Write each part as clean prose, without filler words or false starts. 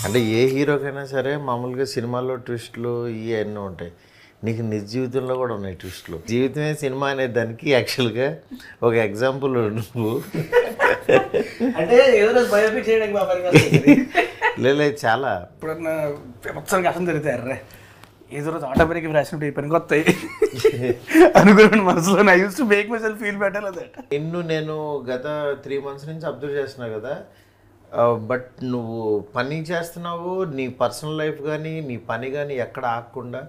అంటే ఏ హీరోకైనా సరే మామూలుగా సినిమాల్లో ట్విస్ట్లు ఇవన్నీ ఉంటాయి. నీకు నిజ జీవితంలో కూడా ఉన్నాయి ట్విస్ట్లు. జీవితమే సినిమా అనే దానికి యాక్చువల్గా ఒక ఎగ్జాంపుల్ నువ్వు. అంటే ఏదో బయోపిక్ చేయడానికి లేదు చాలా ఇప్పుడన్నా మొత్తం కష్టం జరుగుతారు. ఏదో రోజు ఆటోమేటిక్ రాసినప్పుడు ఈ పనికి వస్తాయి అనుకున్నాను మనసులో. I use to make my self feel better that. నిన్ను నేను గత 3 months నుంచి అబ్జర్వ్ చేస్తున్నా కదా. బట్ నువ్వు పని చేస్తున్నావు, నీ పర్సనల్ లైఫ్ కానీ నీ పని కానీ ఎక్కడ ఆగకుండా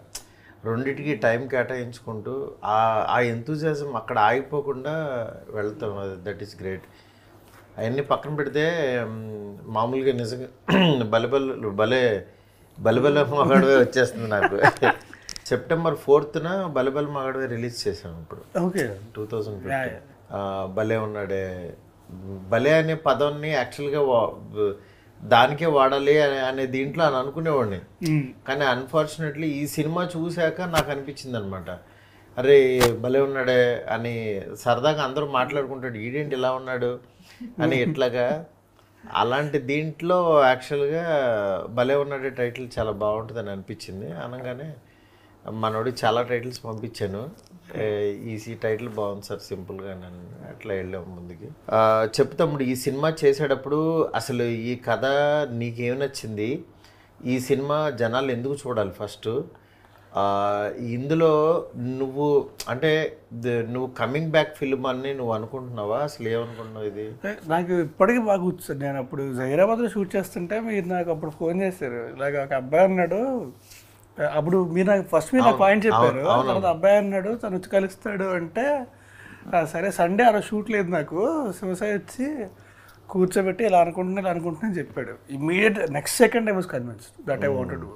రెండిటికి టైం కేటాయించుకుంటూ ఆ ఎంతూజియాజం అక్కడ ఆగిపోకుండా వెళ్తాం. That is great. అవన్నీ పక్కన పెడితే మామూలుగా నిజంగా బలెబల మగాడవే వచ్చేస్తుంది నాకు. September 4th బలెబల మగాడవే రిలీజ్ చేసాం ఇప్పుడు. ఓకే 2015. భలే ఉన్నాడే. భలే అనే పదాన్ని యాక్చువల్గా దానికే వాడాలి అనే దీంట్లో అని అనుకునేవాడిని. కానీ అన్ఫార్చునేట్లీ ఈ సినిమా చూశాక నాకు అనిపించింది అనమాట, అరే భలే ఉన్నాడే అని. సరదాగా అందరూ మాట్లాడుకుంటాడు ఈడేంటి ఇలా ఉన్నాడు అని ఎట్లాగా. అలాంటి దీంట్లో యాక్చువల్గా భలే ఉన్నాడే టైటిల్ చాలా బాగుంటుందని అనిపించింది. అనగానే మనోడికి చాలా టైటిల్స్ పంపించాను. ఈ టైటిల్ బాగుంది సార్ సింపుల్గా నన్ను అట్లా వెళ్ళాము ముందుకి. చెప్తాము ఈ సినిమా చేసేటప్పుడు అసలు ఈ కథ నీకేం నచ్చింది, ఈ సినిమా జనాలు ఎందుకు చూడాలి ఫస్ట్, ఇందులో నువ్వు అంటే నువ్వు కమింగ్ బ్యాక్ ఫిల్మ్ అని నువ్వు అనుకుంటున్నావా, అసలు ఏమనుకుంటున్నావు? ఇది నాకు ఇప్పటికీ బాగా కూర్చొని నేను అప్పుడు హైదరాబాద్లో షూట్ చేస్తుంటే మీరు నాకు అప్పుడు ఫోన్ చేశారు, ఇలాగ ఒక అబ్బాయి అన్నాడు. అప్పుడు మీరు నాకు ఫస్ట్ మీరు నాకు పాయింట్ చెప్పారు, తర్వాత అబ్బాయి అన్నాడు తను వచ్చి కలుస్తాడు అంటే సరే సండే అలా షూట్ లేదు నాకు, శివసాయి వచ్చి కూర్చోబెట్టి ఇలా అనుకుంటున్నా అని చెప్పాడు. Immediate next second I was convinced that I wanted to do.